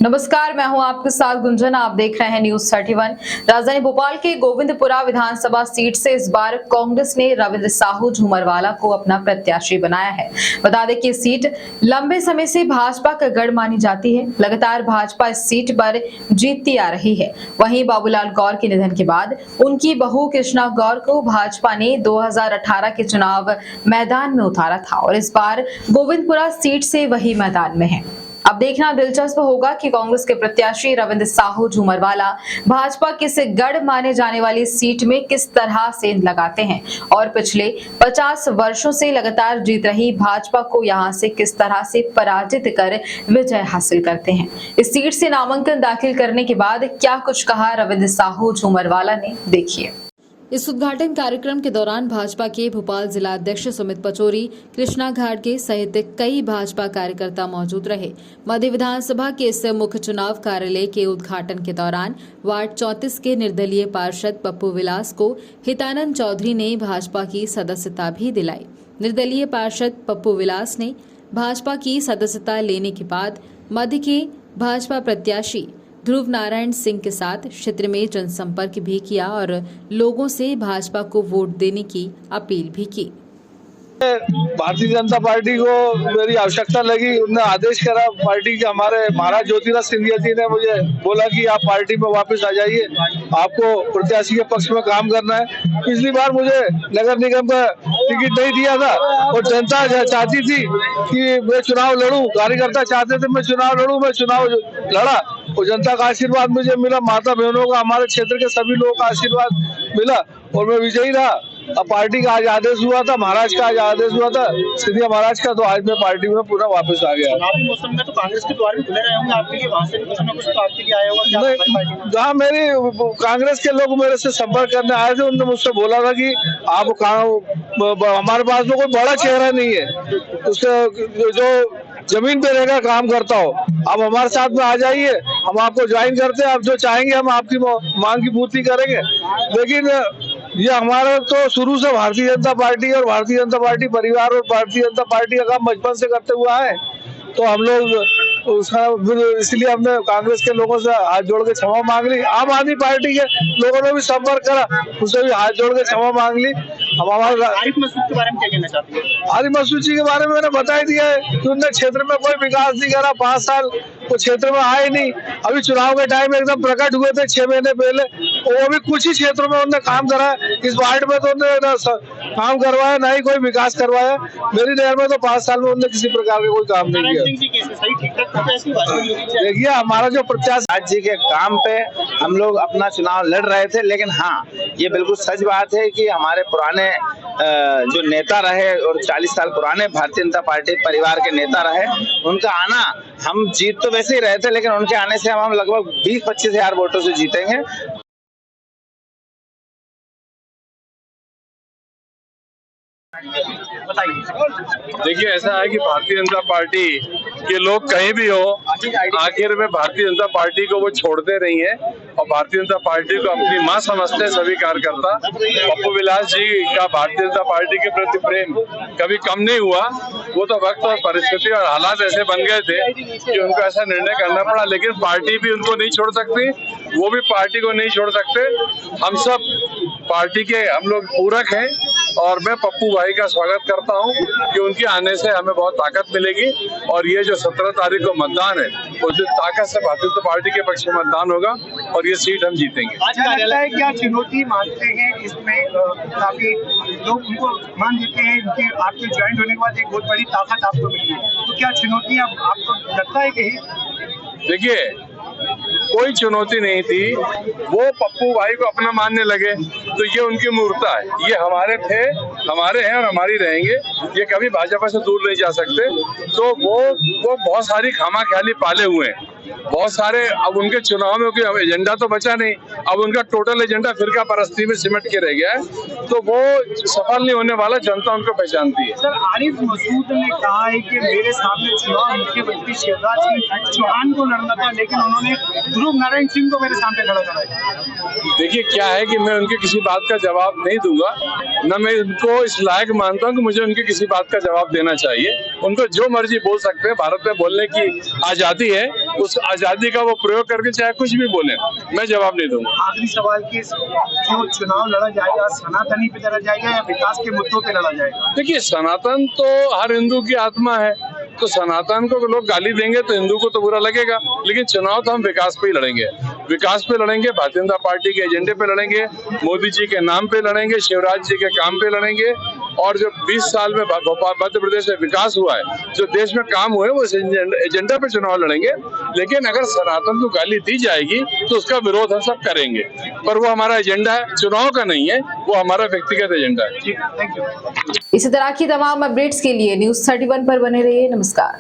नमस्कार, मैं हूं आपके साथ गुंजन। आप देख रहे हैं न्यूज 31। राजधानी भोपाल के गोविंदपुरा विधानसभा सीट से इस बार कांग्रेस ने रविंद्र साहू झूमरवाला को अपना प्रत्याशी बनाया है। बता दें कि सीट लंबे समय से भाजपा का गढ़ मानी जाती है। लगातार भाजपा इस सीट पर जीतती आ रही है। वहीं बाबूलाल गौर के निधन के बाद उनकी बहू कृष्णा गौर को भाजपा ने 2018 के चुनाव मैदान में उतारा था और इस बार गोविंदपुरा सीट से वही मैदान में है। अब देखना दिलचस्प होगा कि कांग्रेस के प्रत्याशी रविंद्र साहू झूमरवाला भाजपा किस गढ़ माने जाने वाली सीट में किस तरह से लगाते हैं और पिछले 50 वर्षों से लगातार जीत रही भाजपा को यहां से किस तरह से पराजित कर विजय हासिल करते हैं। इस सीट से नामांकन दाखिल करने के बाद क्या कुछ कहा रविंद्र साहू झूमरवाला ने, देखिए। इस उद्घाटन कार्यक्रम के दौरान भाजपा के भोपाल जिला अध्यक्ष सुमित पचौरी, कृष्णा घाटगे सहित कई भाजपा कार्यकर्ता मौजूद रहे। मध्य विधानसभा के इस मुख्य चुनाव कार्यालय के उद्घाटन के दौरान वार्ड 34 के निर्दलीय पार्षद पप्पू विलास को हितानंद चौधरी ने भाजपा की सदस्यता भी दिलाई। निर्दलीय पार्षद पप्पू विलास ने भाजपा की सदस्यता लेने के बाद मध्य के भाजपा प्रत्याशी ध्रुव नारायण सिंह के साथ क्षेत्र में जनसंपर्क भी किया और लोगों से भाजपा को वोट देने की अपील भी की। भारतीय जनता पार्टी को मेरी आवश्यकता लगी, उन्होंने आदेश करा पार्टी के हमारे महाराज ज्योतिराज सिंधिया जी ने मुझे बोला कि आप पार्टी में वापस आ जाइए, आपको प्रत्याशी के पक्ष में काम करना है। पिछली बार मुझे नगर निगम का टिकट नहीं दिया था और जनता चाहती थी कि मैं चुनाव लड़ूं, कार्यकर्ता चाहते थे मैं चुनाव लड़ूं, मैं चुनाव लड़ा और जनता का आशीर्वाद मुझे मिला, माता बहनों का, हमारे क्षेत्र के सभी लोगों का आशीर्वाद मिला और मैं विजयी रहा। अब पार्टी का आज आदेश हुआ था, महाराज का आज आदेश हुआ था सिंधिया महाराज का, तो आज मैं पार्टी में पूरा वापस आ गया। चुनावी मौसम में तो कांग्रेस के द्वार भी खुले रहे होंगे आपके लिए, वहां से भी कुछ ना कुछ तो आपके लिए आया होगा। जहाँ मेरी कांग्रेस के लोग मेरे से संपर्क करने आए थे, उन्होंने मुझसे बोला था कि आप हमारे पास में कोई बड़ा चेहरा नहीं है, उससे जो जमीन पे रहकर काम करता हो, आप हमारे साथ में आ जाइए, हम आपको ज्वाइन करते हैं, आप जो चाहेंगे हम आपकी मांग की पूर्ति करेंगे। लेकिन ये हमारा तो शुरू से भारतीय जनता पार्टी और भारतीय जनता पार्टी परिवार और भारतीय जनता पार्टी का काम बचपन से करते हुआ है, तो हम लोग उसका इसलिए हमने कांग्रेस के लोगों से हाथ जोड़ के क्षमा मांग ली। आम आदमी पार्टी के लोगों ने भी संपर्क करा, उससे भी हाथ जोड़ के क्षमा मांग ली। हम हमारे आरिफ मसूद के बारे में क्या कहना चाहते हैं? आरिफ मसूद जी के बारे में मैंने बता ही दिया है कि उन्होंने क्षेत्र में कोई विकास नहीं करा, 5 साल वो क्षेत्र में आए नहीं। अभी चुनाव के टाइम एकदम प्रकट हुए थे 6 महीने पहले, और वो भी कुछ ही क्षेत्रों में उन्होंने काम करा है। इस वार्ड में तो उन्होंने काम करवाया, ना ही कोई विकास करवाया। मेरी नहर में तो 5 साल में उन्होंने किसी प्रकार का कोई काम नहीं किया। देखिए, हमारा जो प्रत्याशी जी के काम पे हम लोग अपना चुनाव लड़ रहे थे, लेकिन हाँ, ये बिल्कुल सच बात है कि हमारे पुराने जो नेता रहे और 40 साल पुराने भारतीय जनता पार्टी परिवार के नेता रहे, उनका आना, हम जीत तो वैसे ही रहे थे, लेकिन उनके आने से हम लगभग 20-25 हजार वोटों से जीतेंगे। देखिए, ऐसा है कि भारतीय जनता पार्टी के लोग कहीं भी हो, आखिर में भारतीय जनता पार्टी को वो छोड़ते नहीं है और भारतीय जनता पार्टी को अपनी मां समझते हैं सभी कार्यकर्ता। पप्पू विलास जी का भारतीय जनता पार्टी के प्रति प्रेम कभी कम नहीं हुआ। वो तो वक्त और परिस्थिति और हालात ऐसे बन गए थे कि उनको ऐसा निर्णय करना पड़ा, लेकिन पार्टी भी उनको नहीं छोड़ सकती, वो भी पार्टी को नहीं छोड़ सकते। हम सब पार्टी के हम लोग पूरक हैं और मैं पप्पू भाई का स्वागत करता हूं कि उनके आने से हमें बहुत ताकत मिलेगी और ये जो 17 तारीख को मतदान है, उस ताकत से भारतीय जनता पार्टी के पक्ष में मतदान होगा और ये सीट हम जीतेंगे। आज लगता है क्या चुनौती मानते हैं इसमें? काफी लोग उनको मान देते हैं कि आपके ज्वाइन होने के बाद एक बहुत बड़ी ताकत आपको मिली है, तो क्या चुनौती आपको लगता है कि? देखिए, कोई चुनौती नहीं थी, वो पप्पू भाई को अपना मानने लगे तो ये उनकी मूर्खता है। ये हमारे थे, हमारे हैं और हमारी रहेंगे, ये कभी भाजपा से दूर नहीं जा सकते। तो वो बहुत सारी खामाख्याली पाले हुए हैं, बहुत सारे। अब उनके चुनाव में कोई एजेंडा तो बचा नहीं, अब उनका टोटल एजेंडा फिरका परस्ती में सिमट के रह गया है, तो वो सफल नहीं होने वाला, जनता उनको पहचानती है। सर, आरिफ मसूद ने कहा है कि मेरे सामने चुनाव मुख्यमंत्री शिवराज सिंह चौहान को लड़ना था, लेकिन उन्होंने ध्रुव नारायण सिंह को मेरे सामने खड़ा कराया। देखिए, क्या है कि मैं उनके किसी बात का जवाब नहीं दूंगा, न मैं उनको इस लायक मानता हूँ कि मुझे उनके किसी बात का जवाब देना चाहिए। उनको जो मर्जी बोल सकते हैं, भारत में बोलने की आजादी है, उस आजादी का वो प्रयोग करके चाहे कुछ भी बोले, मैं जवाब नहीं दूंगा। आखिरी सवाल कि जो चुनाव लड़ा जाएगा सनातनी पे लड़ा जाएगा या विकास के मुद्दों पे लड़ा जाएगा? देखिए, सनातन तो हर हिंदू की आत्मा है, तो सनातन को लोग गाली देंगे तो हिंदू को तो बुरा लगेगा, लेकिन चुनाव तो हम विकास पे ही लड़ेंगे। विकास पे लड़ेंगे, भारतीय जनता पार्टी के एजेंडे पे लड़ेंगे, मोदी जी के नाम पे लड़ेंगे, शिवराज जी के काम पे लड़ेंगे। और जो 20 साल में मध्य प्रदेश में विकास हुआ है, जो देश में काम हुए, वो एजेंडा पे चुनाव लड़ेंगे। लेकिन अगर सनातन को गाली दी जाएगी तो उसका विरोध हम सब करेंगे, पर वो हमारा एजेंडा है, चुनाव का नहीं है, वो हमारा व्यक्तिगत एजेंडा है। Thank you. इसी तरह की तमाम अपडेट्स के लिए न्यूज़ 31 पर बने रहिए। नमस्कार।